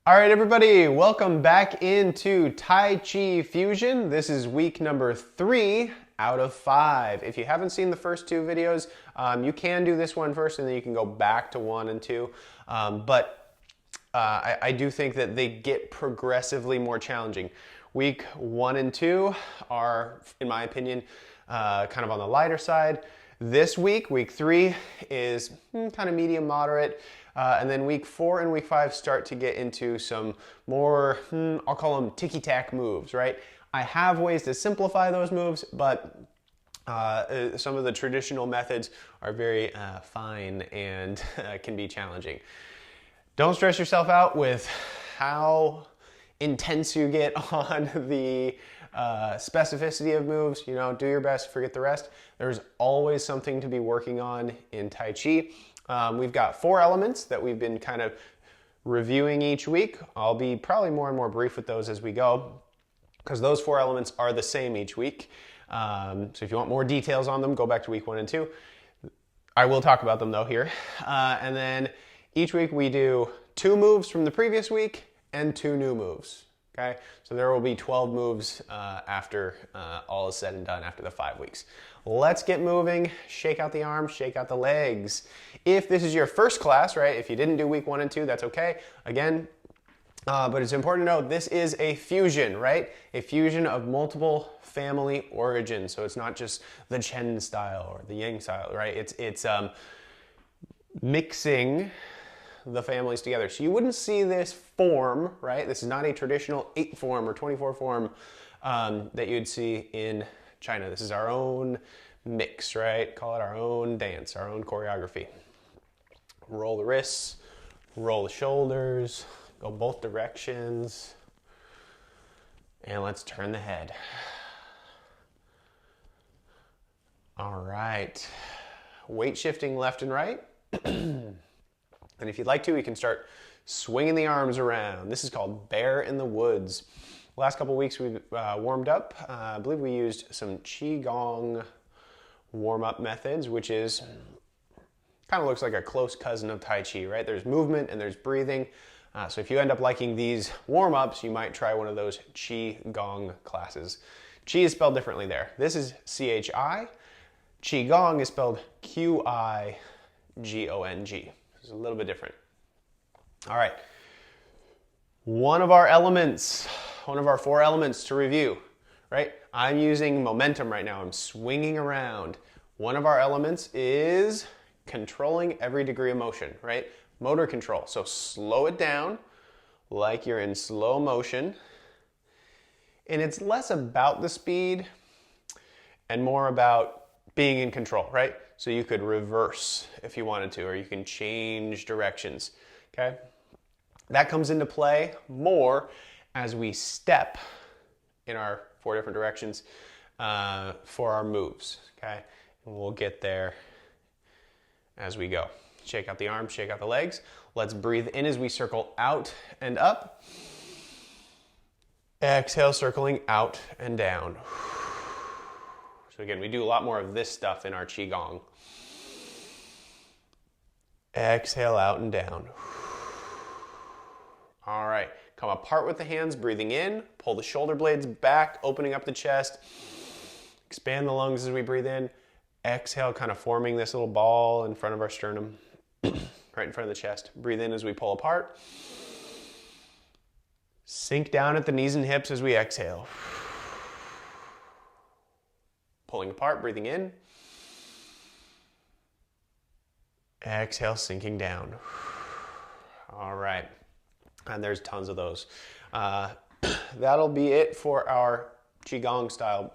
All right, everybody, welcome back into Tai Chi Fusion. This is week number 3 out of 5. If you haven't seen the first 2 videos, you can do this one first and then you can go back to 1 and 2. I do think that they get progressively more challenging. Week 1 and 2 are, in my opinion, kind of on the lighter side. This week, week 3, is kind of medium moderate. And then week 4 and week 5 start to get into some more, I'll call them ticky-tack moves, right? I have ways to simplify those moves, but some of the traditional methods are very fine and can be challenging. Don't stress yourself out with how intense you get on the specificity of moves. You know, do your best, forget the rest. There's always something to be working on in Tai Chi. We've got 4 elements that we've been kind of reviewing each week. I'll be probably more and more brief with those as we go, because those 4 elements are the same each week. So if you want more details on them, go back to week 1 and 2. I will talk about them though here. And then each week we do 2 moves from the previous week and 2 new moves. Okay, so there will be 12 moves after all is said and done after the 5 weeks. Let's get moving. Shake out the arms, shake out the legs. If this is your first class, right, if you didn't do week 1 and 2, that's okay. Again, but it's important to know this is a fusion, right? A fusion of multiple family origins. So it's not just the Chen style or the Yang style, right? It's mixing the families together. So you wouldn't see this form, right? This is not a traditional 8 form or 24 form that you'd see in China. This is our own mix, right? Call it our own dance, our own choreography. Roll the wrists, roll the shoulders, go both directions, and let's turn the head. All right. Weight shifting left and right. And if you'd like to, you can start swinging the arms around. This is called Bear in the Woods. The last couple weeks we've warmed up. I believe we used some Qigong warm-up methods, which is kind of looks like a close cousin of Tai Chi, right? There's movement and there's breathing. So if you end up liking these warm-ups, you might try one of those Qigong classes. Qi is spelled differently there. This is C-H-I. Qigong is spelled Q-I-G-O-N-G. It's a little bit different. All right. One of our 4 elements to review, right? I'm using momentum right now. I'm swinging around. One of our elements is controlling every degree of motion, right? Motor control. So slow it down like you're in slow motion. And it's less about the speed and more about being in control, right? So you could reverse if you wanted to, or you can change directions, okay? That comes into play more as we step in our 4 different directions for our moves, okay? And we'll get there as we go. Shake out the arms, shake out the legs. Let's breathe in as we circle out and up. Exhale, circling out and down. So again, we do a lot more of this stuff in our Qigong. Exhale out and down. All right, come apart with the hands, breathing in, pull the shoulder blades back, opening up the chest, expand the lungs as we breathe in. Exhale, kind of forming this little ball in front of our sternum, right in front of the chest. Breathe in as we pull apart. Sink down at the knees and hips as we exhale. Pulling apart, breathing in. Exhale, sinking down. All right. And there's tons of those. That'll be it for our Qigong style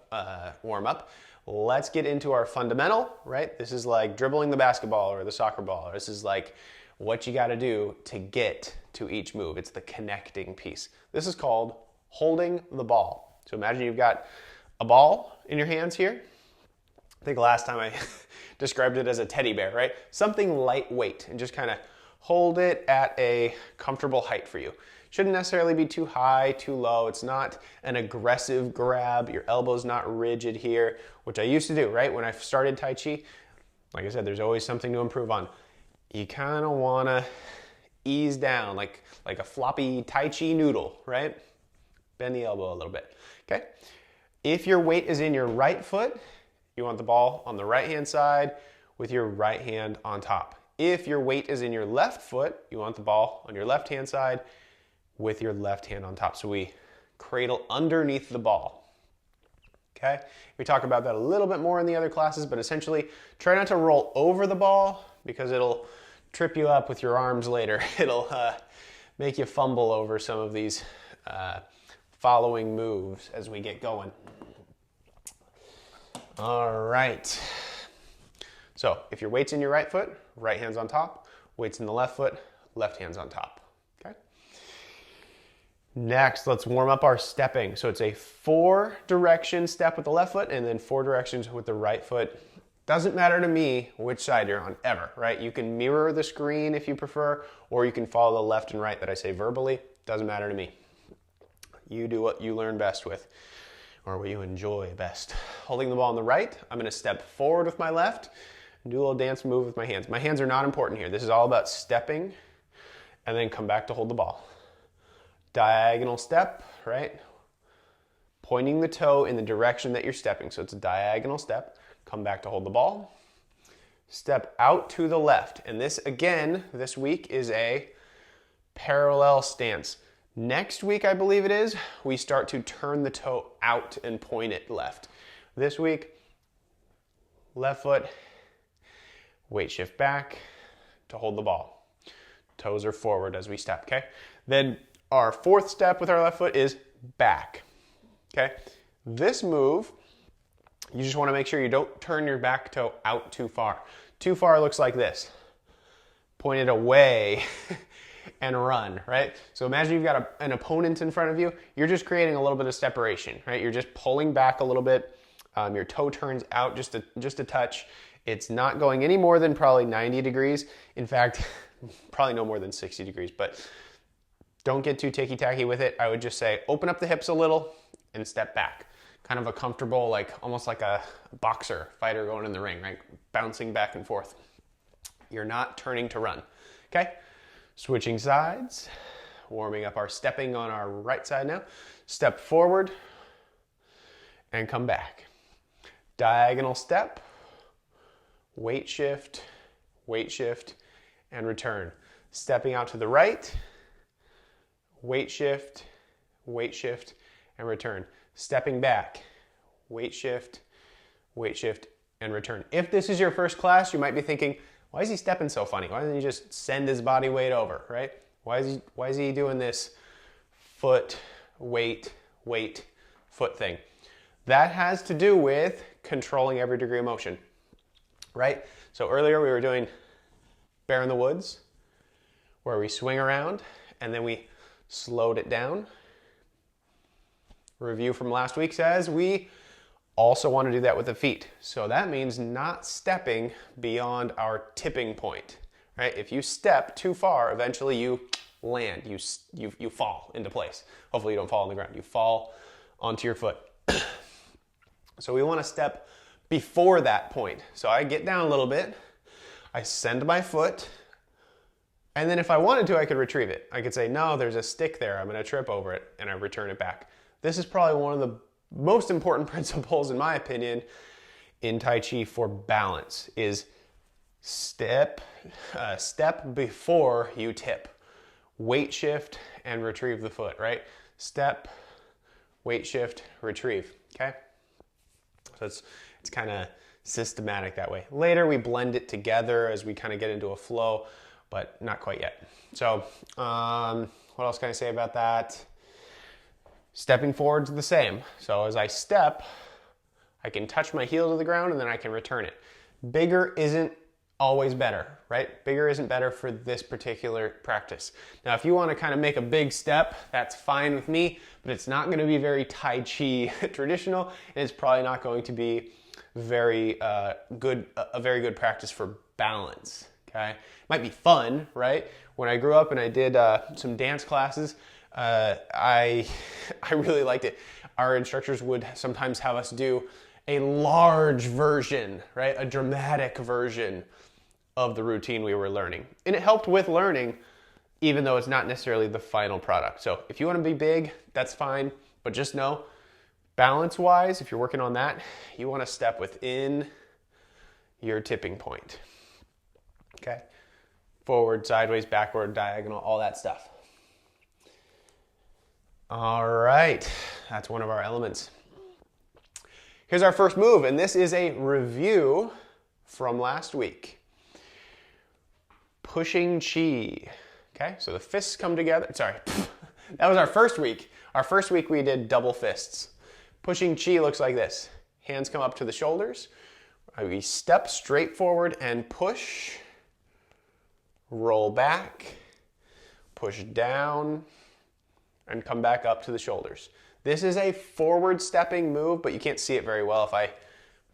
warm-up. Let's get into our fundamental, right? This is like dribbling the basketball or the soccer ball. This is like what you got to do to get to each move. It's the connecting piece. This is called holding the ball. So imagine you've got a ball in your hands here. I think last time I described it as a teddy bear, right? Something lightweight, and just kind of hold it at a comfortable height for you. Shouldn't necessarily be too high, too low. It's not an aggressive grab. Your elbow's not rigid here, which I used to do, right? When I started Tai Chi, like I said, there's always something to improve on. You kind of want to ease down like a floppy Tai Chi noodle, right? Bend the elbow a little bit, okay? If your weight is in your right foot, you want the ball on the right-hand side with your right hand on top. If your weight is in your left foot, you want the ball on your left-hand side with your left hand on top. So we cradle underneath the ball, okay? We talk about that a little bit more in the other classes, but essentially try not to roll over the ball because it'll trip you up with your arms later. It'll make you fumble over some of these following moves as we get going. All right. So if your weight's in your right foot, right hand's on top. Weight's in the left foot, left hand's on top. Okay. Next, let's warm up our stepping. So it's a 4-direction step with the left foot and then 4 directions with the right foot. Doesn't matter to me which side you're on ever, right? You can mirror the screen if you prefer, or you can follow the left and right that I say verbally. Doesn't matter to me. You do what you learn best with, or what you enjoy best. Holding the ball on the right, I'm gonna step forward with my left and do a little dance move with my hands. My hands are not important here. This is all about stepping and then come back to hold the ball. Diagonal step, right? Pointing the toe in the direction that you're stepping. So it's a diagonal step. Come back to hold the ball. Step out to the left. And this, again, this week is a parallel stance. Next week, I believe it is, we start to turn the toe out and point it left. This week, left foot, weight shift back to hold the ball. Toes are forward as we step, okay? Then our 4th step with our left foot is back, okay? This move, you just want to make sure you don't turn your back toe out too far. Too far looks like this. Point it away and run, right? So imagine you've got an opponent in front of you. You're just creating a little bit of separation, right? You're just pulling back a little bit. Your toe turns out just a touch. It's not going any more than probably 90 degrees. In fact, probably no more than 60 degrees, but don't get too ticky-tacky with it. I would just say open up the hips a little and step back. Kind of a comfortable, like almost like a boxer fighter going in the ring, right? Bouncing back and forth. You're not turning to run, okay? Switching sides, warming up our stepping on our right side now. Step forward and come back. Diagonal step, weight shift, and return. Stepping out to the right, weight shift, and return. Stepping back, weight shift, and return. If this is your first class, you might be thinking, why is he stepping so funny? Why doesn't he just send his body weight over, right? Why is he doing this foot, weight, foot thing? That has to do with controlling every degree of motion, right? So earlier we were doing Bear in the Woods, where we swing around and then we slowed it down. Review from last week says we also want to do that with the feet. So that means not stepping beyond our tipping point, right? If you step too far, eventually you land, you fall into place. Hopefully you don't fall on the ground. You fall onto your foot. So we want to step before that point. So I get down a little bit, I send my foot, and then if I wanted to, I could retrieve it. I could say, no, there's a stick there, I'm going to trip over it, and I return it back. This is probably one of the most important principles, in my opinion, in Tai Chi for balance, is step before you tip. Weight shift and retrieve the foot, right? Step, weight shift, retrieve, okay? So it's kind of systematic that way. Later we blend it together as we kind of get into a flow, but not quite yet. So what else can I say about that? Stepping forward's the same. So as I step, I can touch my heel to the ground and then I can return it. Bigger isn't always better, right? Bigger isn't better for this particular practice. Now, if you want to kind of make a big step, that's fine with me, but it's not going to be very Tai Chi traditional, and it's probably not going to be a very good practice for balance, okay? It might be fun, right? When I grew up and I did some dance classes, I really liked it. Our instructors would sometimes have us do a large version, right? A dramatic version of the routine we were learning. And it helped with learning even though it's not necessarily the final product. So if you want to be big, that's fine, but just know, balance-wise, if you're working on that, you want to step within your tipping point. Okay? Forward, sideways, backward, diagonal, all that stuff. All right, that's one of our elements. Here's our first move, and this is a review from last week. Pushing chi. Okay, so the fists come together. Sorry, that was our first week. Our first week we did double fists. Pushing chi looks like this. Hands come up to the shoulders. We step straight forward and push. Roll back. Push down. And come back up to the shoulders. This is a forward stepping move, but you can't see it very well if I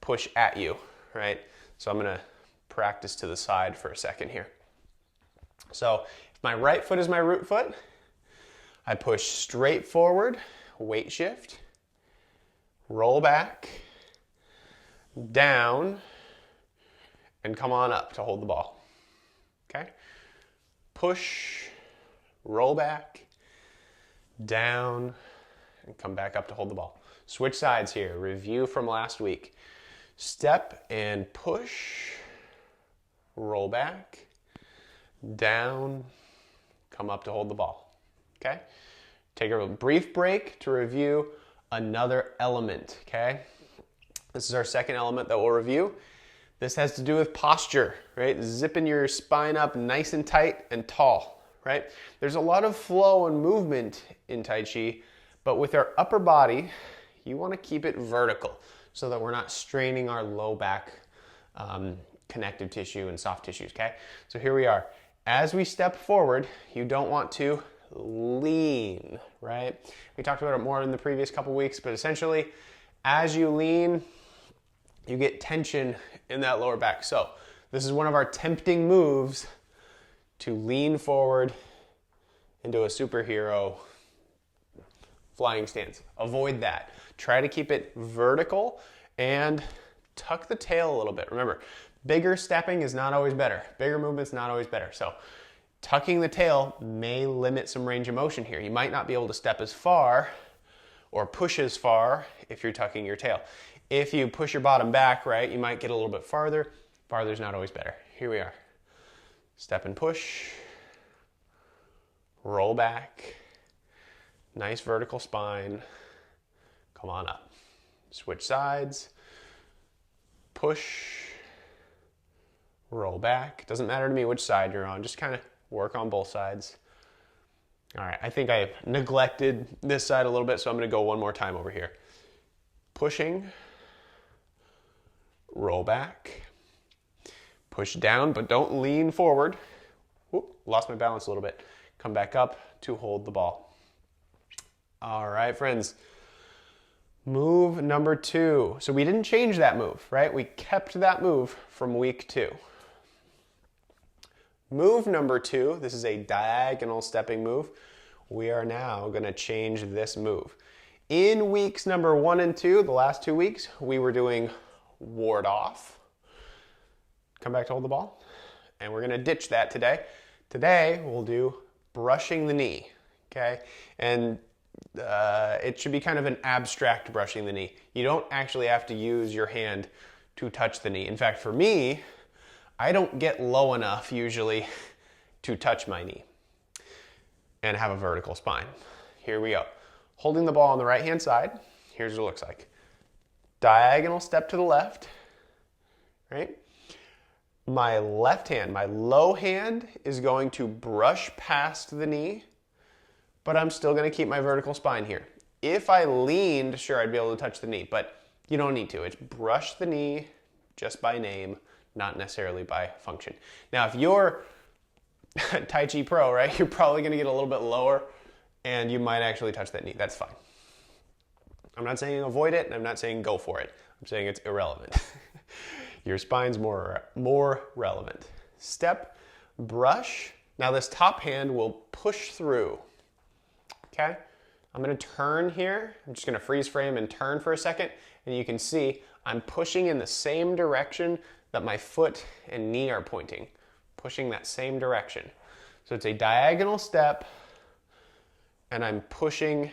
push at you, right? So I'm gonna practice to the side for a second here. So if my right foot is my root foot, I push straight forward, weight shift, roll back, down, and come on up to hold the ball. Okay? Push, roll back, down, and come back up to hold the ball. Switch sides here. Review from last week. Step and push, roll back, down, come up to hold the ball. Okay? Take a brief break to review another element. Okay? This is our second element that we'll review. This has to do with posture, right? Zipping your spine up nice and tight and tall, right? There's a lot of flow and movement in Tai Chi, but with our upper body, you want to keep it vertical so that we're not straining our low back connective tissue and soft tissues, okay? So here we are. As we step forward, you don't want to lean, right? We talked about it more in the previous couple weeks, but essentially, as you lean, you get tension in that lower back. So this is one of our tempting moves to lean forward into a superhero flying stance. Avoid that. Try to keep it vertical and tuck the tail a little bit. Remember, bigger stepping is not always better. Bigger movement's not always better. So tucking the tail may limit some range of motion here. You might not be able to step as far or push as far if you're tucking your tail. If you push your bottom back, right, you might get a little bit farther. Farther's not always better. Here we are. Step and push. Roll back. Nice vertical spine. Come on up. Switch sides. Push. Roll back. Doesn't matter to me which side you're on. Just kind of work on both sides. All right, I think I neglected this side a little bit, so I'm going to go one more time over here. Pushing. Roll back. Push down, but don't lean forward. Whoop, lost my balance a little bit. Come back up to hold the ball. All right, friends. Move number 2. So we didn't change that move, right? We kept that move from week 2. Move number 2, this is a diagonal stepping move. We are now going to change this move. In weeks number 1 and 2, the last 2 weeks, we were doing ward off. Come back to hold the ball. And we're going to ditch that today. Today, we'll do brushing the knee, okay? And it should be kind of an abstract brushing the knee. You don't actually have to use your hand to touch the knee. In fact, for me, I don't get low enough usually to touch my knee and have a vertical spine. Here we go. Holding the ball on the right-hand side, here's what it looks like. Diagonal step to the left, right? My left hand, my low hand is going to brush past the knee, but I'm still going to keep my vertical spine here. If I leaned, sure, I'd be able to touch the knee, but you don't need to. It's brush the knee just by name, not necessarily by function. Now, if you're Tai Chi Pro, right, you're probably going to get a little bit lower and you might actually touch that knee. That's fine. I'm not saying avoid it, and I'm not saying go for it. I'm saying it's irrelevant. Your spine's more relevant. Step, brush. Now this top hand will push through. Okay? I'm going to turn here. I'm just going to freeze frame and turn for a second, and you can see I'm pushing in the same direction that my foot and knee are pointing. Pushing that same direction. So it's a diagonal step, and I'm pushing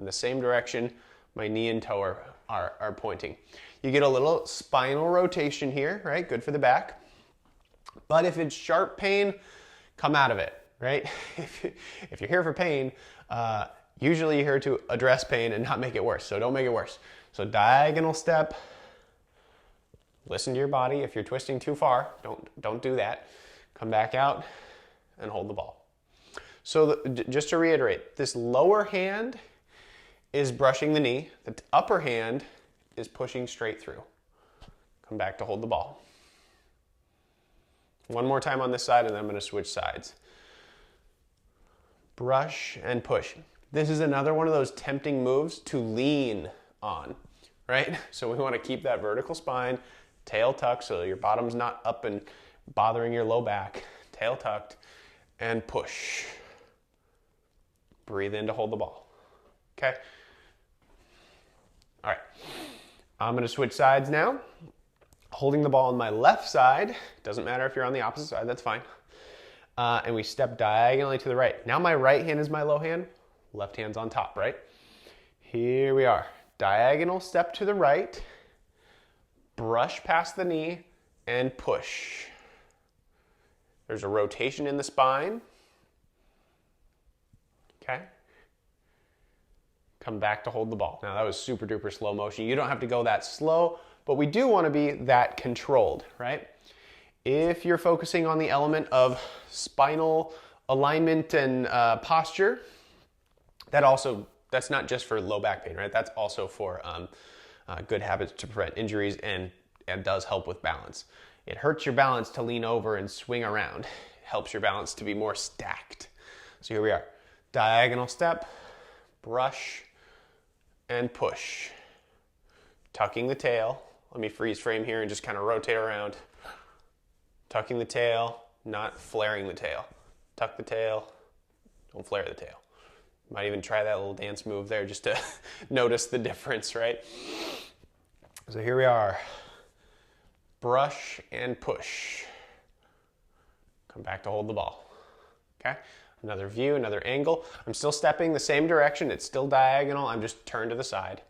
in the same direction my knee and toe are pointing. You get a little spinal rotation here, right? Good for the back. But if it's sharp pain, come out of it, right? If you're here for pain, usually you're here to address pain and not make it worse. So don't make it worse. So diagonal step. Listen to your body. If you're twisting too far, don't do that. Come back out and hold the ball. So just to reiterate, this lower hand is brushing the knee. The upper hand is pushing straight through. Come back to hold the ball. One more time on this side, and then I'm going to switch sides. Brush and push. This is another one of those tempting moves to lean on, right? So we want to keep that vertical spine, tail tucked so your bottom's not up and bothering your low back. Tail tucked and push. Breathe in to hold the ball. Okay? All right. I'm going to switch sides now. Holding the ball on my left side. Doesn't matter if you're on the opposite side, that's fine. And we step diagonally to the right. Now my right hand is my low hand. Left hand's on top, right? Here we are. Diagonal step to the right. Brush past the knee and push. There's a rotation in the spine. Okay. Come back to hold the ball. Now that was super duper slow motion. You don't have to go that slow, but we do want to be that controlled, right? If you're focusing on the element of spinal alignment and posture, that's not just for low back pain, right? That's also for good habits to prevent injuries and does help with balance. It hurts your balance to lean over and swing around. It helps your balance to be more stacked. So here we are. Diagonal step, brush, and push. Tucking the tail. Let me freeze frame here and just kind of rotate around. Tucking the tail, not flaring the tail. Tuck the tail, don't flare the tail. Might even try that little dance move there just to notice the difference, right? So here we are. Brush and push. Come back to hold the ball. Okay? Another view, another angle. I'm still stepping the same direction. It's still diagonal. I'm just turned to the side.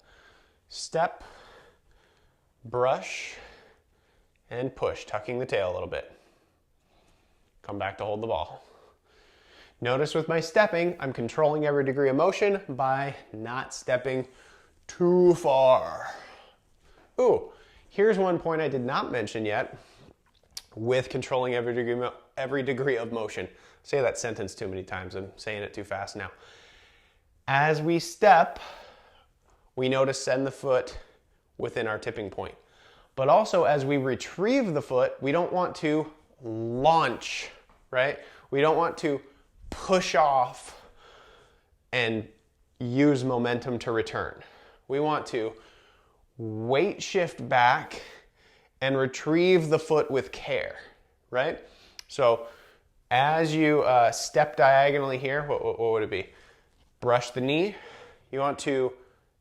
Step, brush, and push, tucking the tail a little bit. Come back to hold the ball. Notice with my stepping, I'm controlling every degree of motion by not stepping too far. Ooh, here's one point I did not mention yet with controlling every degree of motion. Say that sentence too many times. I'm saying it too fast now. As we step, we know to send the foot within our tipping point. But also as we retrieve the foot, we don't want to launch, right? We don't want to push off and use momentum to return. We want to weight shift back and retrieve the foot with care, right? So as you step diagonally here, what would it be? Brush the knee. You want to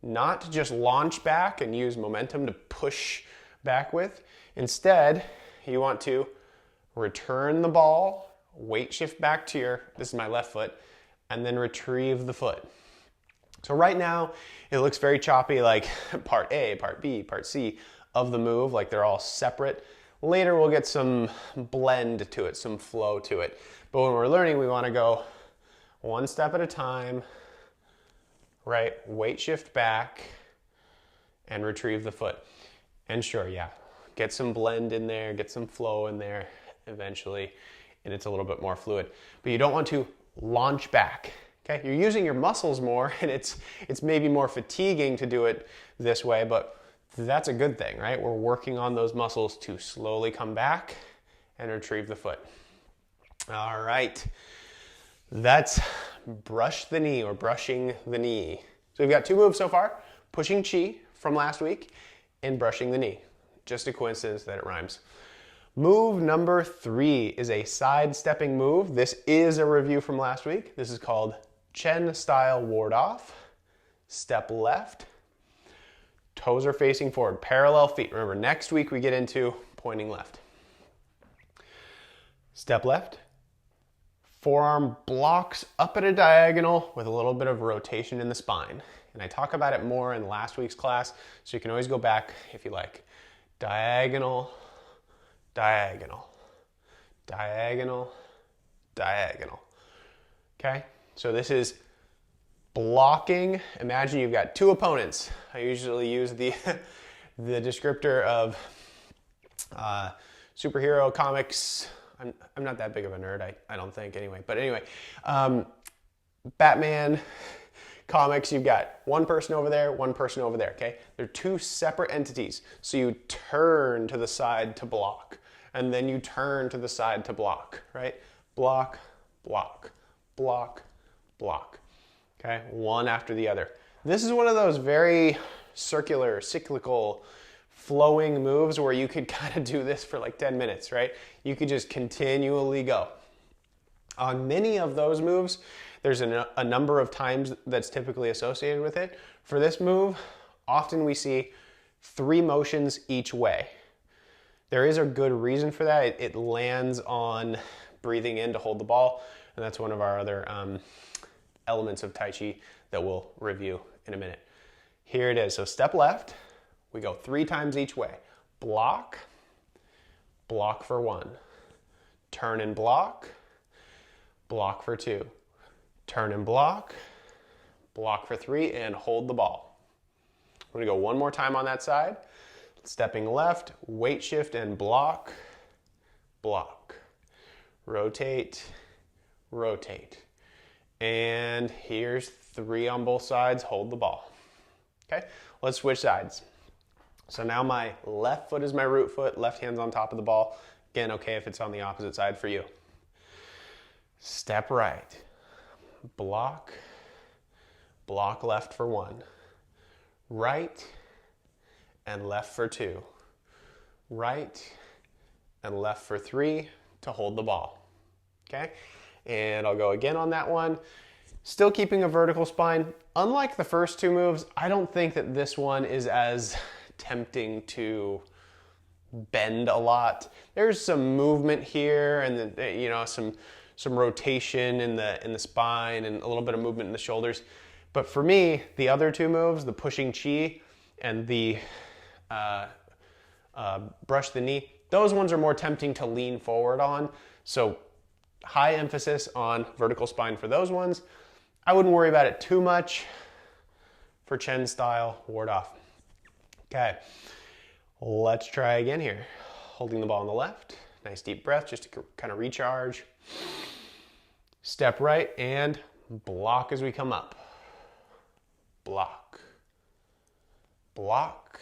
not just launch back and use momentum to push back with. Instead, you want to return the ball, weight shift back to this is my left foot, and then retrieve the foot. So right now, it looks very choppy, like part A, part B, part C of the move, like they're all separate. Later, we'll get some blend to it, some flow to it. But when we're learning, we want to go one step at a time, right? Weight shift back and retrieve the foot. And sure, yeah, get some blend in there, get some flow in there eventually, and it's a little bit more fluid. But you don't want to launch back, okay? You're using your muscles more, and it's maybe more fatiguing to do it this way, but that's a good thing, right? We're working on those muscles to slowly come back and retrieve the foot. All right, that's brush the knee or brushing the knee. So we've got two moves so far, pushing chi from last week and brushing the knee. Just a coincidence that it rhymes. Move number 3 is a side-stepping move. This is a review from last week. This is called Chen style ward off. Step left. Toes are facing forward, parallel feet. Remember, next week we get into pointing left. Step left, Forearm blocks up at a diagonal with a little bit of rotation in the spine. And I talk about it more in last week's class, so you can always go back if you like. Diagonal, diagonal, diagonal, diagonal. Okay, so this is blocking. Imagine you've got two opponents. I usually use the descriptor of superhero comics. I'm not that big of a nerd, I don't think anyway. But anyway, Batman comics, you've got one person over there, okay? They're two separate entities. So you turn to the side to block, and then you turn to the side to block, right? Block, block, block, block, okay? One after the other. This is one of those very circular, cyclical, flowing moves where you could kind of do this for like 10 minutes, right? You could just continually go. On many of those moves, there's a number of times that's typically associated with it. For this move, often we see 3 motions each way. There is a good reason for that. It lands on breathing in to hold the ball, and that's one of our other elements of Tai Chi that we'll review in a minute. Here it is. So step left. We go 3 times each way. Block, block for 1. Turn and block, block for 2. Turn and block, block for 3, and hold the ball. We're gonna go one more time on that side. Stepping left, weight shift and block, block. Rotate, rotate. And here's 3 on both sides, hold the ball. Okay, let's switch sides. So now my left foot is my root foot, left hand's on top of the ball. Again, okay if it's on the opposite side for you. Step right, block, block left for 1. Right and left for 2. Right and left for 3 to hold the ball. Okay, and I'll go again on that one. Still keeping a vertical spine. Unlike the first 2 moves, I don't think that this one is as tempting to bend a lot. There's some movement here, and you know, some rotation in the spine, and a little bit of movement in the shoulders. But for me, the other 2 moves, the pushing chi and the brush the knee, those ones are more tempting to lean forward on. So high emphasis on vertical spine for those ones. I wouldn't worry about it too much. For Chen style, ward off. Okay, let's try again here. Holding the ball on the left. Nice deep breath just to kind of recharge. Step right and block as we come up. Block. Block.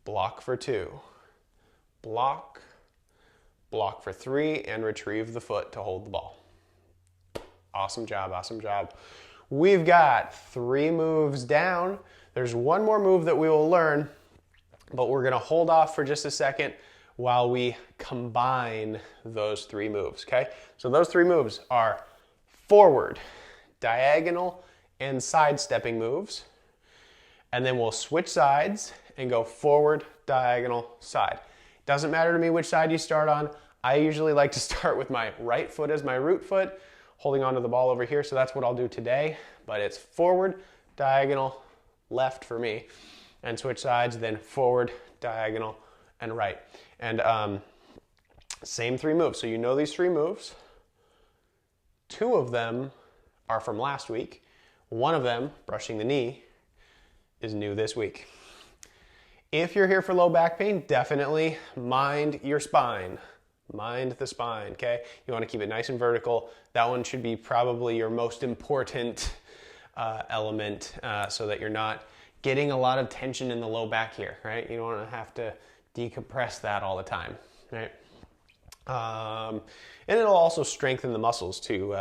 Block for 2. Block. Block for 3, and retrieve the foot to hold the ball. Awesome job, awesome job. We've got 3 moves down. There's one more move that we will learn, but we're gonna hold off for just a second while we combine those 3 moves, okay? So those 3 moves are forward, diagonal, and sidestepping moves. And then we'll switch sides and go forward, diagonal, side. Doesn't matter to me which side you start on. I usually like to start with my right foot as my root foot, holding onto the ball over here, so that's what I'll do today. But it's forward, diagonal, left for me, and switch sides, then forward, diagonal, and right. And same 3 moves. So you know these 3 moves. 2 of them are from last week. One of them, brushing the knee, is new this week. If you're here for low back pain, definitely mind your spine. Mind the spine, okay? You want to keep it nice and vertical. That one should be probably your most important element so that you're not getting a lot of tension in the low back here, right? You don't want to have to decompress that all the time, right? And it'll also strengthen the muscles to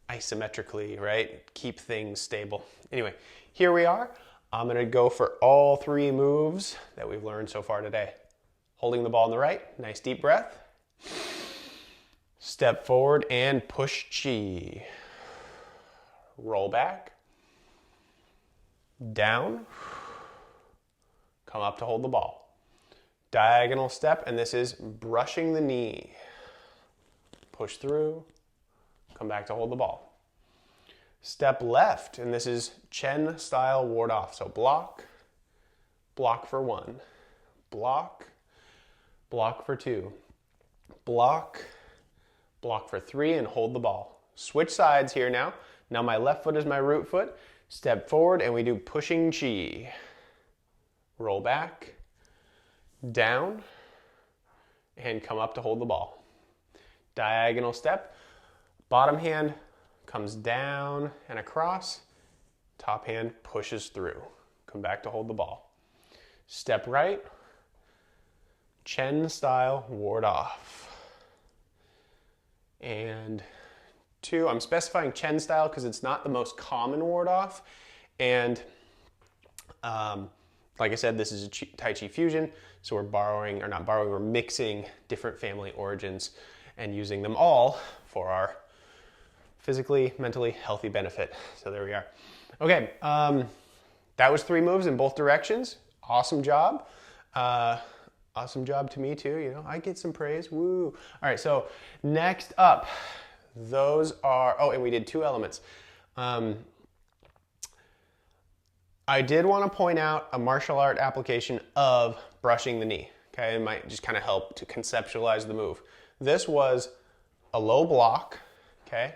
isometrically, right? Keep things stable. Anyway, here we are. I'm going to go for all 3 moves that we've learned so far today. Holding the ball on the right, nice deep breath. Step forward and push chi. Roll back. Down. Come up to hold the ball. Diagonal step, and this is brushing the knee. push through, come back to hold the ball. Step left, and this is Chen style ward off. So block, block for 1, block, block for 2, block, block for 3, and hold the ball. Switch sides here now. Now my left foot is my root foot. Step forward, and we do pushing chi. Roll back, down, and come up to hold the ball. Diagonal step. Bottom hand comes down and across. Top hand pushes through. Come back to hold the ball. Step right. Chen style ward off. And 2, I'm specifying Chen style because it's not the most common ward off. And like I said, this is a Tai Chi Fusion, so we're mixing different family origins and using them all for our physically, mentally healthy benefit. So there we are. Okay, that was 3 moves in both directions. Awesome job. Awesome job to me too, you know, I get some praise, woo. All right, so next up, those are, and we did 2 elements. I did want to point out a martial art application of brushing the knee. Okay, it might just kind of help to conceptualize the move. This was a low block, okay?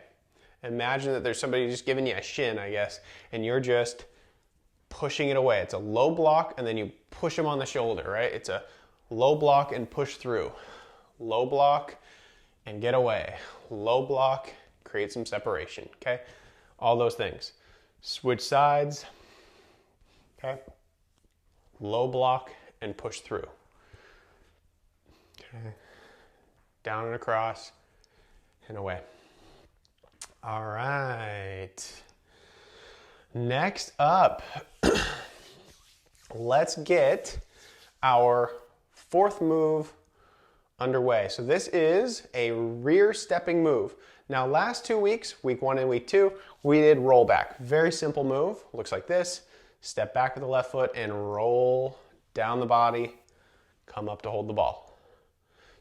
Imagine that there's somebody just giving you a shin, I guess, and you're just pushing it away. It's a low block, and then you push them on the shoulder, right? It's a low block and push through. Low block and get away. Low block, create some separation, okay? All those things. Switch sides. Okay, low block and push through. Okay, down and across and away. All right. Next up, let's get our 4th move underway. So this is a rear stepping move. Now last 2 weeks, week 1 and week 2, we did roll back. Very simple move, looks like this. Step back with the left foot and roll down the body, come up to hold the ball.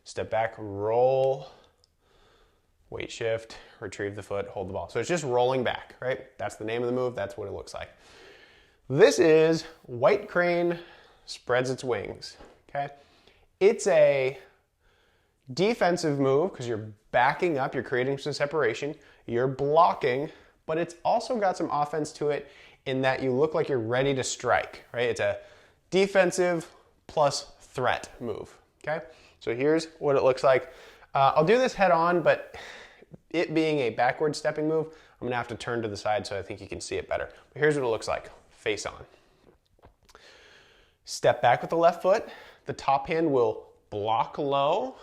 Step back, roll, weight shift, retrieve the foot, hold the ball. So it's just rolling back, right? That's the name of the move, that's what it looks like. This is white crane spreads its wings, okay? It's a defensive move because you're backing up, you're creating some separation, you're blocking, but it's also got some offense to it in that you look like you're ready to strike, right? It's a defensive plus threat move, okay? So here's what it looks like. I'll do this head on, but it being a backward stepping move, I'm gonna have to turn to the side so I think you can see it better. But here's what it looks like, face on. Step back with the left foot. The top hand will block low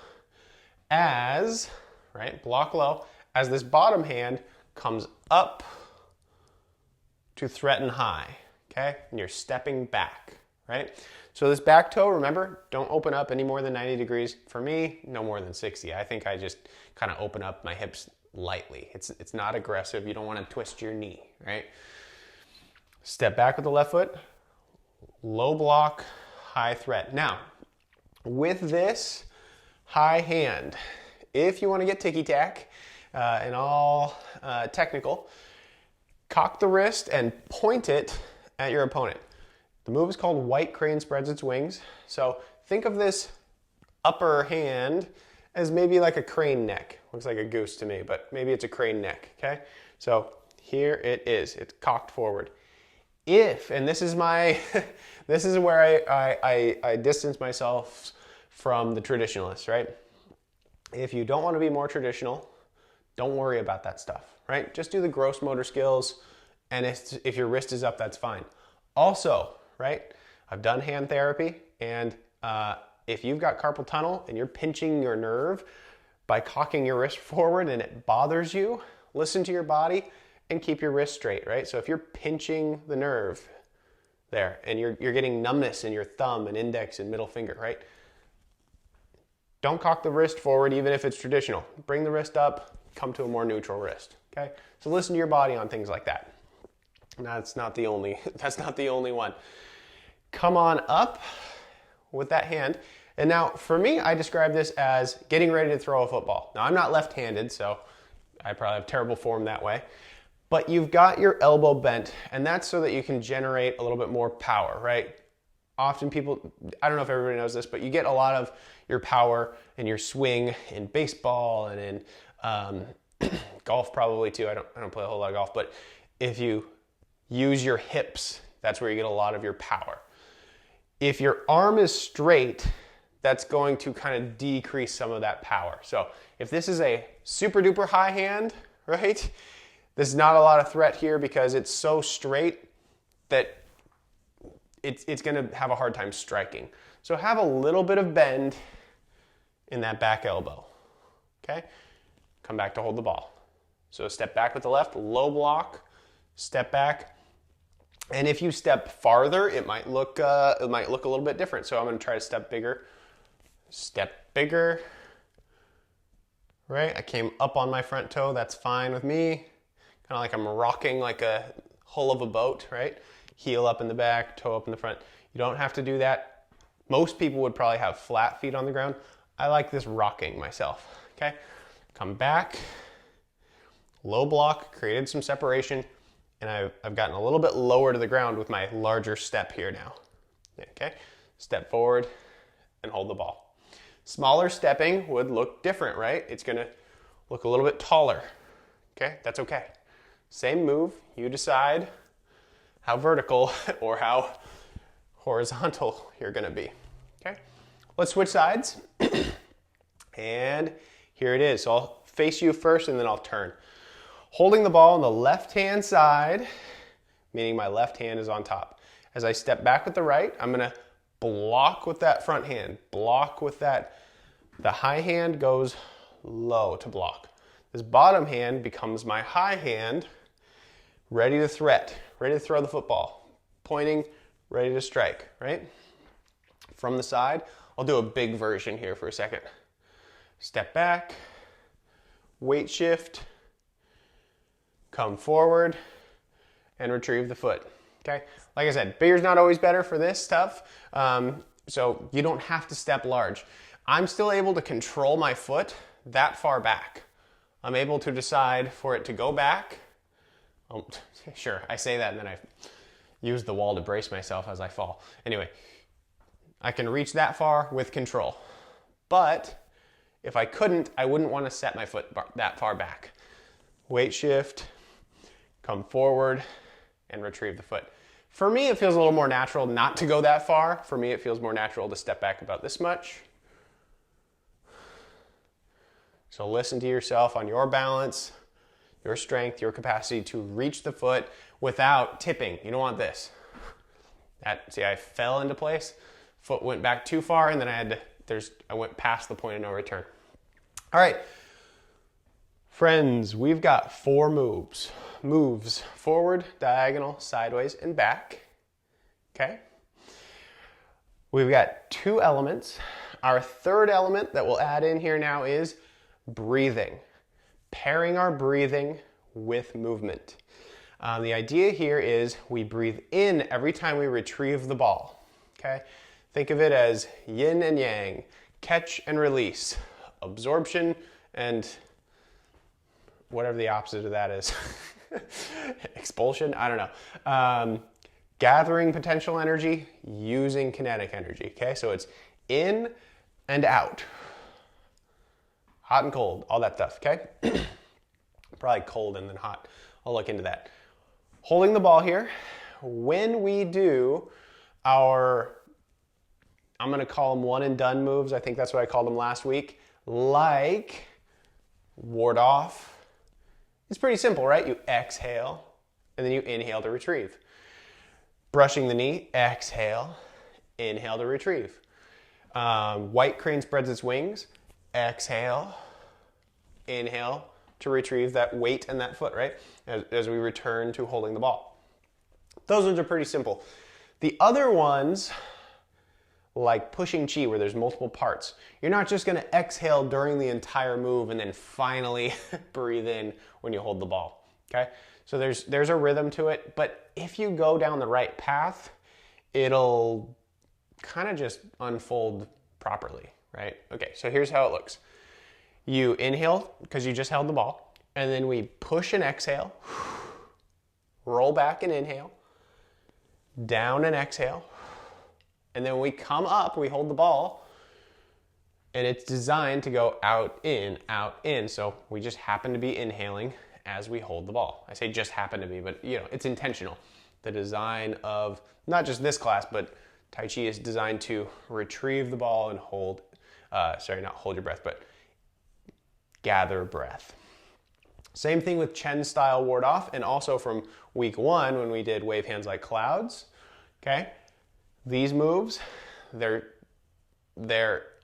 as, right, block low, as this bottom hand comes up to threaten high, okay? And you're stepping back, right? So this back toe, remember, don't open up any more than 90 degrees. For me, no more than 60. I think I just kind of open up my hips lightly. It's not aggressive. You don't want to twist your knee, right? Step back with the left foot, low block, high threat. Now, with this high hand, if you want to get ticky-tack and all technical, cock the wrist and point it at your opponent. The move is called white crane spreads its wings. So think of this upper hand as maybe like a crane neck. Looks like a goose to me, but maybe it's a crane neck, okay? So here it is, it's cocked forward. If, and this is my, this is where I distance myself from the traditionalists, right? If you don't want to be more traditional, don't worry about that stuff, right? Just do the gross motor skills, and if your wrist is up, that's fine. Also, right, I've done hand therapy, and if you've got carpal tunnel and you're pinching your nerve by cocking your wrist forward and it bothers you, listen to your body and keep your wrist straight, right? So if you're pinching the nerve there and you're getting numbness in your thumb and index and middle finger, right? Don't cock the wrist forward even if it's traditional. Bring the wrist up, come to a more neutral wrist, okay? So listen to your body on things like that. That's not the only one. Come on up with that hand, And now for me, I describe this as getting ready to throw a football. Now I'm not left-handed, so I probably have terrible form that way. But you've got your elbow bent, and that's so that you can generate a little bit more power, right? Often people, I don't know if everybody knows this, but you get a lot of your power and your swing in baseball and in golf probably too. I don't play a whole lot of golf, but if you use your hips, that's where you get a lot of your power. If your arm is straight, that's going to kind of decrease some of that power. So if this is a super duper high hand, right? There's not a lot of threat here because it's so straight that it's going to have a hard time striking. So have a little bit of bend in that back elbow, okay? Come back to hold the ball. So step back with the left, low block, step back. And if you step farther, it might look a little bit different. So I'm going to try to step bigger, right? I came up on my front toe, that's fine with me. Kind of like I'm rocking like a hull of a boat, right? Heel up in the back, toe up in the front. You don't have to do that. Most people would probably have flat feet on the ground. I like this rocking myself, okay? Come back, low block, created some separation, and I've gotten a little bit lower to the ground with my larger step here now, okay? Step forward and hold the ball. Smaller stepping would look different, right? It's gonna look a little bit taller, okay? That's okay. Same move, you decide how vertical or how horizontal you're gonna be, okay? Let's switch sides. And here it is. So I'll face you first and then I'll turn. Holding the ball on the left-hand side, meaning my left hand is on top. As I step back with the right, I'm gonna block with that front hand. Block with that, the high hand goes low to block. This bottom hand becomes my high hand, ready to threat, ready to throw the football. Pointing, ready to strike, right? From the side, I'll do a big version here for a second. Step back, weight shift, come forward, and retrieve the foot, okay? Like I said, bigger's not always better for this stuff, so you don't have to step large. I'm still able to control my foot that far back. I'm able to decide for it to go back. Oh, sure, I say that and then I use the wall to brace myself as I fall. Anyway, I can reach that far with control. But if I couldn't, I wouldn't want to set my foot that far back. Weight shift, come forward, and retrieve the foot. For me, it feels a little more natural not to go that far. For me, it feels more natural to step back about this much. So listen to yourself on your balance, your strength, your capacity to reach the foot without tipping. You don't want this. See, I fell into place, foot went back too far, and then I went past the point of no return. All right, friends, we've got 4 moves. Moves: forward, diagonal, sideways, and back, okay? We've got 2 elements. Our third element that we'll add in here now is breathing. Pairing our breathing with movement. The idea here is we breathe in every time we retrieve the ball, okay? Think of it as yin and yang, catch and release, absorption and whatever the opposite of that is. Expulsion, I don't know. Gathering potential energy, using kinetic energy, okay? So it's in and out. Hot and cold, all that stuff, okay? Probably cold and then hot. I'll look into that. Holding the ball here. When we do our, I'm gonna call them one and done moves. I think that's what I called them last week. Like ward off. It's pretty simple, right? You exhale and then you inhale to retrieve. Brushing the knee, exhale, inhale to retrieve. White crane spreads its wings, exhale, inhale to retrieve that weight and that foot, right? As we return to holding the ball. Those ones are pretty simple. The other ones, like pushing chi, where there's multiple parts, you're not just gonna exhale during the entire move and then finally breathe in when you hold the ball, okay? So there's a rhythm to it, but if you go down the right path, it'll kind of just unfold properly, right? Okay, so here's how it looks. You inhale because you just held the ball, and then we push and exhale, roll back and inhale, down and exhale, and then we come up, we hold the ball, and it's designed to go out, in, so we just happen to be inhaling as we hold the ball. I say just happen to be, but it's intentional. The design of not just this class, but Tai Chi is designed to retrieve the ball and hold, not hold your breath, but gather breath. Same thing with Chen style ward off, and also from week 1 when we did wave hands like clouds. Okay, these moves, they're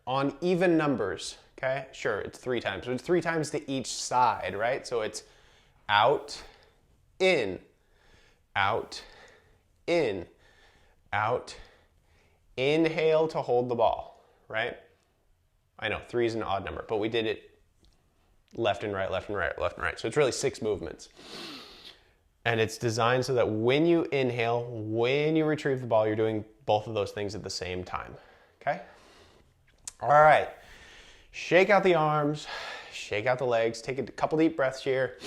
on even numbers. Okay, sure, it's 3 times, but it's 3 times to each side, right? So it's out, in, out, in, out, inhale to hold the ball, right? I know 3 is an odd number, but we did it left and right, left and right, left and right. So it's really 6 movements. And it's designed so that when you inhale, when you retrieve the ball, you're doing both of those things at the same time, okay? All right, shake out the arms, shake out the legs, take a couple deep breaths here,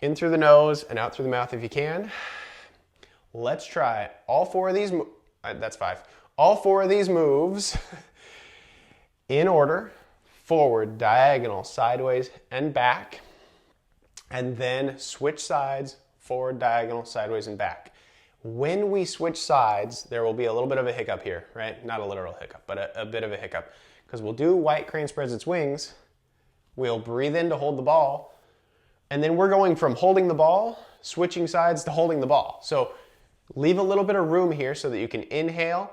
in through the nose and out through the mouth if you can. Let's try all 4 of these, that's 5. All 4 of these moves in order: forward, diagonal, sideways, and back. And then switch sides, forward, diagonal, sideways, and back. When we switch sides, there will be a little bit of a hiccup here, right? Not a literal hiccup, but a bit of a hiccup. Because we'll do white crane spreads its wings, we'll breathe in to hold the ball, and then we're going from holding the ball, switching sides to holding the ball. So leave a little bit of room here so that you can inhale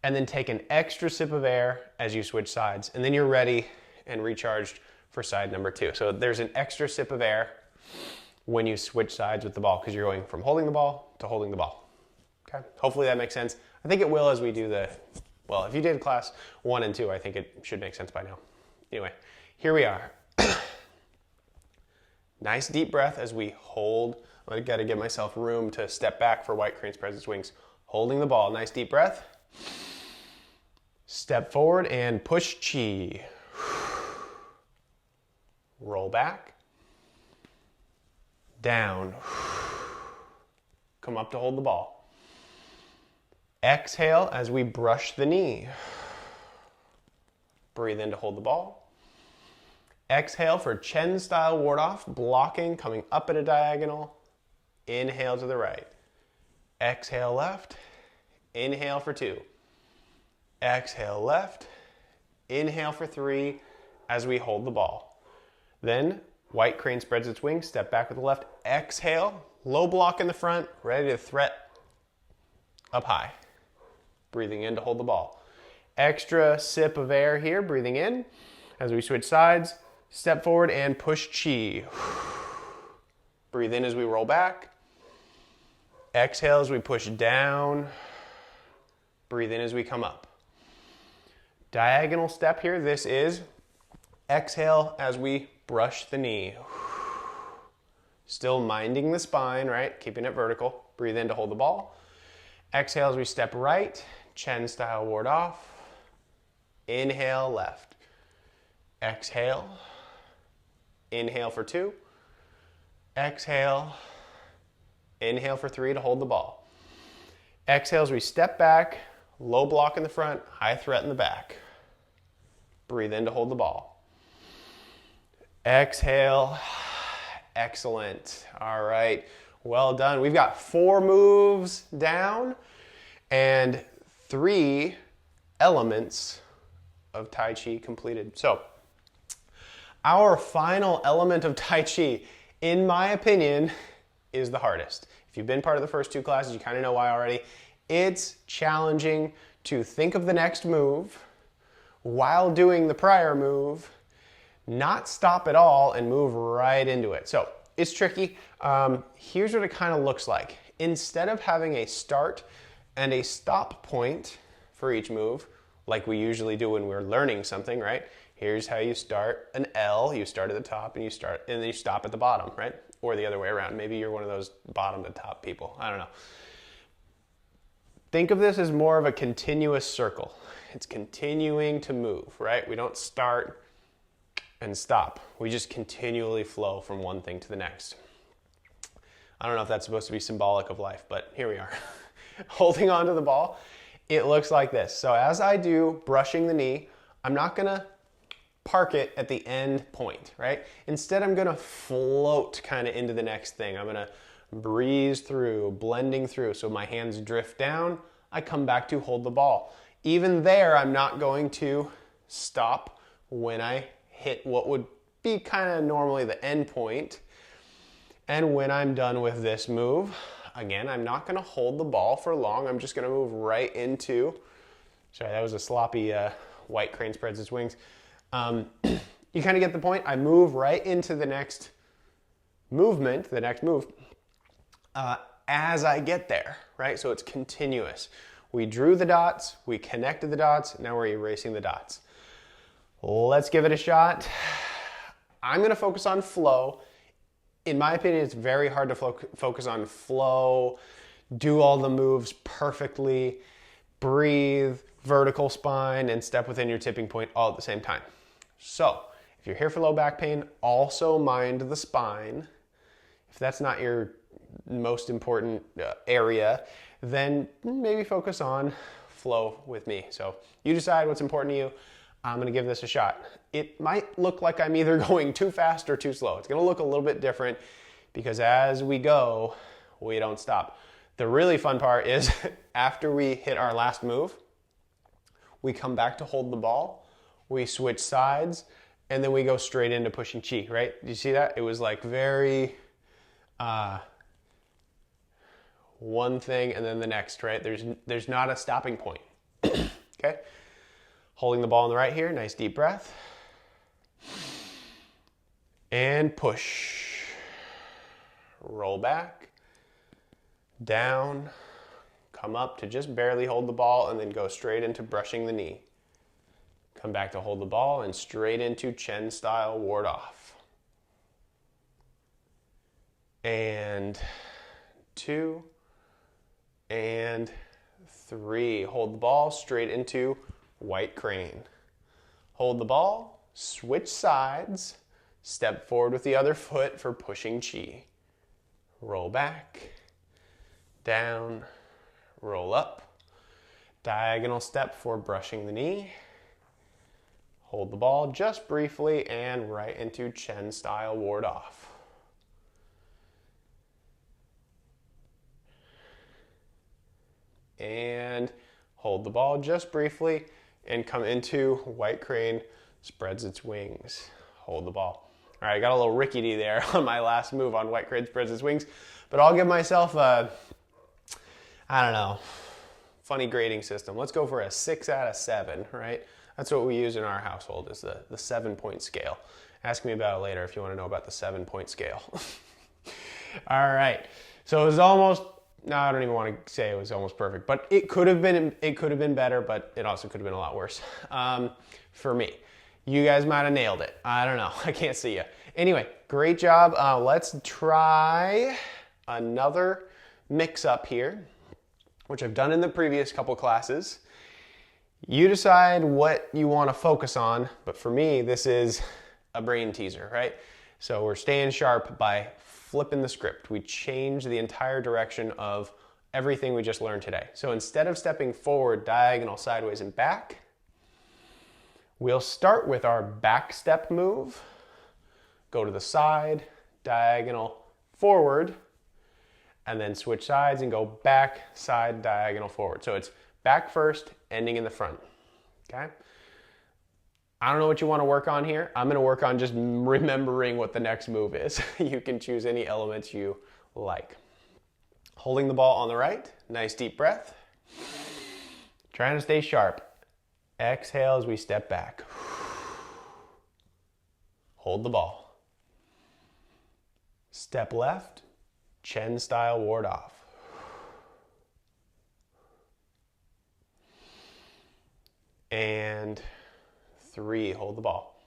and then take an extra sip of air as you switch sides. And then you're ready and recharged for side number 2. So there's an extra sip of air when you switch sides with the ball because you're going from holding the ball to holding the ball. Okay, hopefully that makes sense. I think it will as we do well, if you did class 1 and 2, I think it should make sense by now. Anyway, here we are. Nice deep breath as we hold. I got to give myself room to step back for white crane spreads its wings. Holding the ball, nice deep breath. Step forward and push chi. Roll back. Down. Come up to hold the ball. Exhale as we brush the knee. Breathe in to hold the ball. Exhale for Chen style ward off, blocking, coming up at a diagonal. Inhale to the right. Exhale left. Inhale for 2. Exhale left. Inhale for 3 as we hold the ball. Then white crane spreads its wings, step back with the left. Exhale, low block in the front, ready to threat up high. Breathing in to hold the ball. Extra sip of air here, breathing in as we switch sides. Step forward and push chi. Breathe in as we roll back. Exhale as we push down. Breathe in as we come up. Diagonal step here. This is exhale as we brush the knee. Still minding the spine, right? Keeping it vertical. Breathe in to hold the ball. Exhale as we step right. Chen style ward off. Inhale left. Exhale. Inhale for 2. Exhale. Inhale for 3 to hold the ball. Exhale as we step back. Low block in the front, high threat in the back. Breathe in to hold the ball. Exhale. Excellent. All right. Well done. We've got 4 moves down and 3 elements of Tai Chi completed. So, our final element of Tai Chi, in my opinion, is the hardest. If you've been part of the first 2 classes, you kind of know why already. It's challenging to think of the next move while doing the prior move, not stop at all and move right into it. So it's tricky. Here's what it kind of looks like. Instead of having a start and a stop point for each move, like we usually do when we're learning something, right? Here's how you start an L. You start at the top and then you stop at the bottom, right? Or. Or the other way around. Maybe you're one of those bottom to top people. I don't know. think of this as more of a continuous circle. It's continuing to move, right? We don't start and stop. We just continually flow from one thing to the next. I don't know if that's supposed to be symbolic of life, but here we are. Holding onto the ball, it looks like this. So as I do brushing the knee, I'm not gonna park it at the end point, right? Instead, I'm gonna float kind of into the next thing. I'm gonna breeze through, blending through. So my hands drift down, I come back to hold the ball. Even there, I'm not going to stop when I hit what would be kind of normally the end point. And when I'm done with this move, again, I'm not gonna hold the ball for long. I'm just gonna move right into, sorry, that was a sloppy white crane spreads its wings. You kind of get the point. I move right into the next movement, the next move, as I get there, right? So it's continuous. We drew the dots, we connected the dots, now we're erasing the dots. Let's give it a shot. I'm gonna focus on flow. In my opinion, it's very hard to focus on flow, do all the moves perfectly, breathe, vertical spine, and step within your tipping point all at the same time. So, if you're here for low back pain, also mind the spine. If that's not your most important area, then maybe focus on flow with me. So you decide what's important to you. I'm gonna give this a shot. It might look like I'm either going too fast or too slow. It's gonna look a little bit different because as we go, we don't stop. The really fun part is after we hit our last move, we come back to hold the ball, we switch sides, and then we go straight into pushing chi, right? Do you see that? It was like very one thing and then the next, right? There's not a stopping point, okay? Holding the ball on the right here, nice deep breath. And push. Roll back, down, come up to just barely hold the ball and then go straight into brushing the knee. Come back to hold the ball and straight into Chen style ward off. And 2, and 3. Hold the ball straight into white crane. Hold the ball, switch sides, step forward with the other foot for pushing chi. Roll back, down, roll up, diagonal step for brushing the knee. Hold the ball just briefly and right into Chen style ward off. And hold the ball just briefly and come into white crane, spreads its wings. Hold the ball. All right, I got a little rickety there on my last move on white crane spreads its wings, but I'll give myself a, I don't know, funny grading system. Let's go for a 6 out of 7, right? That's what we use in our household is the 7-point scale. Ask me about it later if you want to know about the 7-point scale. All right, so it was almost, no, I don't even want to say it was almost perfect, but it could have been better, but it also could have been a lot worse for me. You guys might have nailed it. I don't know. I can't see you. Anyway, great job. Let's try another mix-up here, which I've done in the previous couple classes. You decide what you want to focus on, but for me, this is a brain teaser, right? So we're staying sharp by flipping the script. We change the entire direction of everything we just learned today. So instead of stepping forward, diagonal, sideways, and back, we'll start with our back step move, go to the side, diagonal, forward, and then switch sides and go back, side, diagonal, forward. So it's back first, ending in the front, okay? I don't know what you want to work on here. I'm going to work on just remembering what the next move is. You can choose any elements you like. Holding the ball on the right, nice deep breath. Trying to stay sharp. Exhale as we step back. Hold the ball. Step left, Chen style ward off. And 3, hold the ball.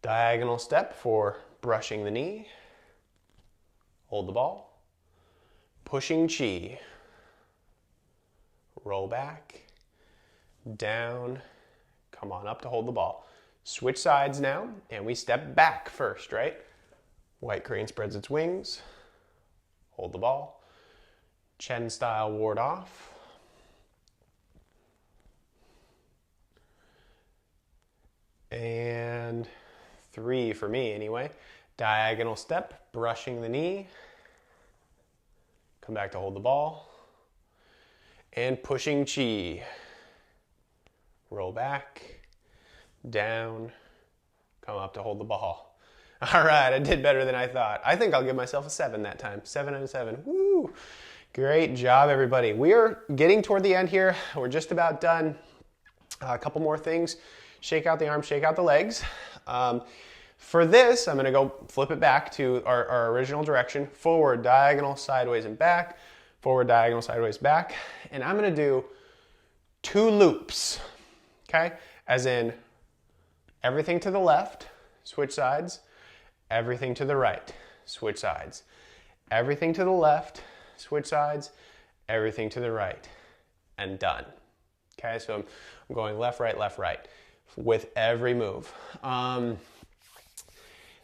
Diagonal step for brushing the knee. Hold the ball. Pushing chi. roll back, down, come on up to hold the ball. Switch sides now, and we step back first, right? White crane spreads its wings, hold the ball, Chen style ward off. And 3 for me anyway. Diagonal step, brushing the knee. Come back to hold the ball. And pushing chi. Roll back, down, come up to hold the ball. All right, I did better than I thought. I think I'll give myself a 7 that time. 7 out of 7. Woo! Great job, everybody. We are getting toward the end here. We're just about done. A couple more things. Shake out the arms, shake out the legs. For this, I'm going to go flip it back to our original direction. Forward, diagonal, sideways, and back. Forward, diagonal, sideways, back. And I'm going to do 2 loops, okay? As in everything to the left, switch sides. Everything to the right, switch sides. Everything to the left, switch sides. Everything to the right, and done. Okay, so I'm going left, right, with every move.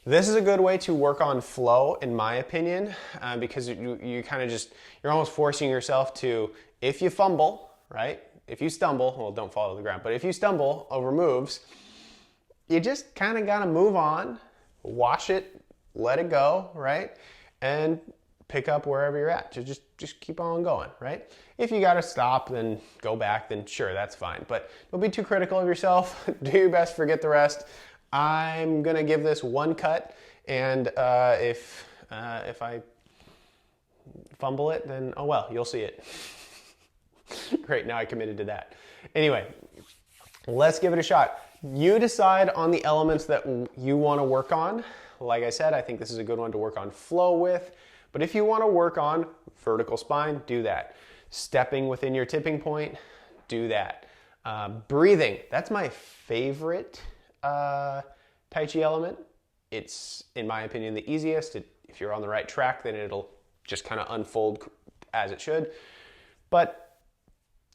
This is a good way to work on flow, in my opinion, because you kind of you're almost forcing yourself to, if you fumble, right? If you stumble, well, don't fall to the ground, but if you stumble over moves, you just kind of got to move on, wash it, let it go, right? And pick up wherever you're at. Just keep on going, right? If you got to stop, then go back, then sure, that's fine. But don't be too critical of yourself. Do your best, forget the rest. I'm going to give this 1 cut, and if I fumble it, then oh well, you'll see it. Great, now I committed to that. Anyway, let's give it a shot. You decide on the elements that you want to work on. Like I said, I think this is a good one to work on flow with. But if you want to work on vertical spine, do that. Stepping within your tipping point, do that. Breathing, that's my favorite Tai Chi element. It's, in my opinion, the easiest. If you're on the right track, then it'll just kind of unfold as it should. But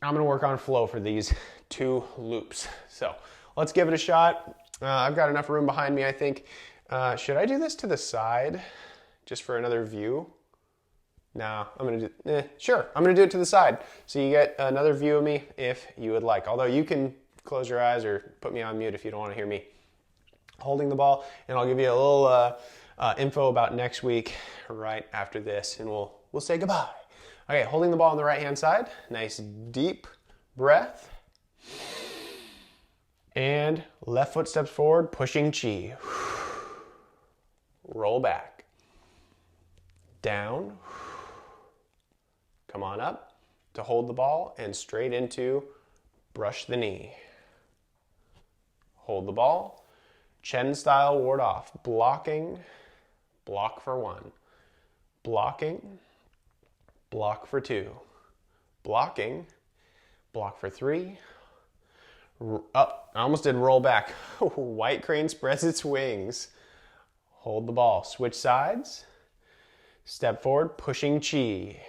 I'm going to work on flow for these 2 loops. So let's give it a shot. I've got enough room behind me, I think. Should I do this to the side just for another view? No, I'm going to do, sure, I'm going to do it to the side. So you get another view of me if you would like. Although you can close your eyes or put me on mute if you don't want to hear me holding the ball. And I'll give you a little info about next week right after this, and we'll say goodbye. Okay, holding the ball on the right-hand side. Nice deep breath. And left foot steps forward, pushing chi. Roll back. Down. Come on up to hold the ball and straight into brush the knee. Hold the ball. Chen style ward off. Blocking. Block for 1. Blocking. Block for 2. Blocking. Block for 3. Up. I almost did roll back. White crane spreads its wings. Hold the ball. Switch sides. Step forward, pushing chi.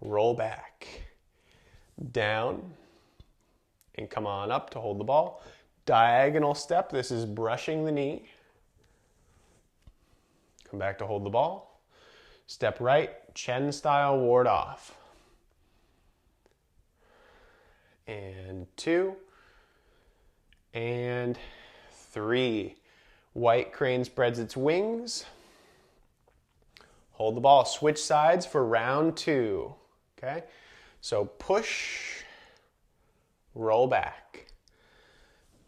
Roll back. Down. And come on up to hold the ball. Diagonal step. This is brushing the knee. Come back to hold the ball. Step right, Chen style ward off. And 2. And 3. White crane spreads its wings. Hold the ball. Switch sides for round 2. Okay? So push, roll back,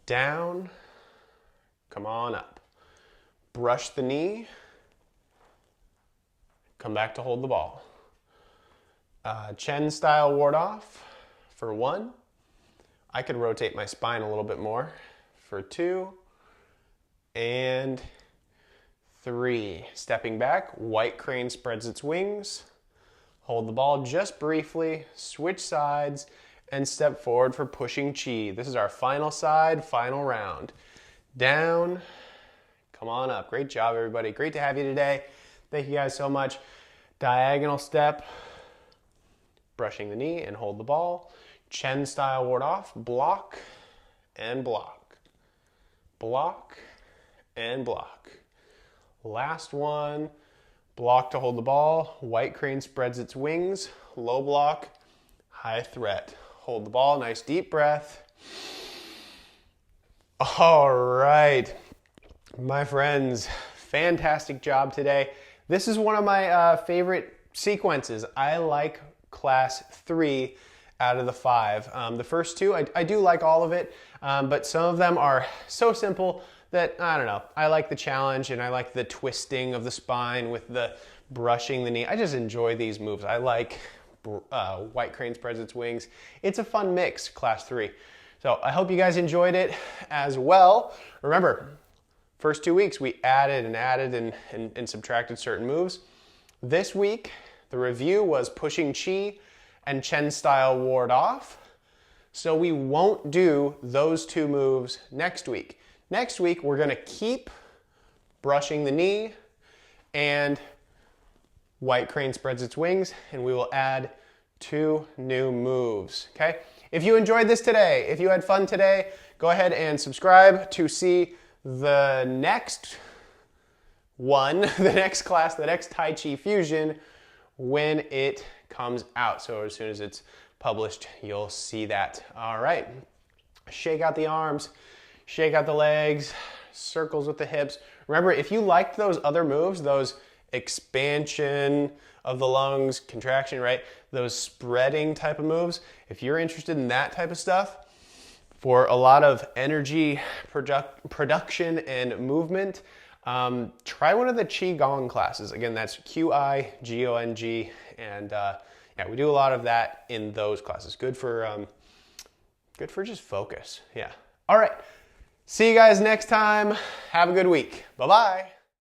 down, come on up. Brush the knee, come back to hold the ball. Chen style ward off for 1. I could rotate my spine a little bit more for 2. And 3. Stepping back, white crane spreads its wings. Hold the ball just briefly, switch sides, and step forward for pushing chi. This is our final side, final round. Down, come on up. Great job, everybody. Great to have you today. Thank you guys so much. Diagonal step, brushing the knee and hold the ball. Chen style ward off, block and block. Block and block. Last one, block to hold the ball. White crane spreads its wings, low block, high threat. Hold the ball, nice deep breath. All right, my friends, fantastic job today. This is one of my favorite sequences. I like class 3 out of the 5. The first 2, I do like all of it, but some of them are so simple that, I don't know, I like the challenge and I like the twisting of the spine with the brushing the knee. I just enjoy these moves. I like white crane spreads its wings. It's a fun mix, class 3. So I hope you guys enjoyed it as well. Remember, first 2 weeks we added and subtracted certain moves. This week, the review was pushing chi and Chen style ward off. So we won't do those 2 moves next week. Next week, we're gonna keep brushing the knee and white crane spreads its wings, and we will add 2 new moves, okay? If you enjoyed this today, if you had fun today, go ahead and subscribe to see the next one, the next class, the next Tai Chi Fusion when it comes out. So as soon as it's published, you'll see that. All right, shake out the arms, shake out the legs, circles with the hips. Remember, if you liked those other moves, those expansion of the lungs, contraction, right? Those spreading type of moves. If you're interested in that type of stuff for a lot of energy production and movement, try one of the Qi Gong classes. Again, that's Qigong, and yeah, we do a lot of that in those classes. Good for just focus. Yeah. All right. See you guys next time. Have a good week. Bye-bye.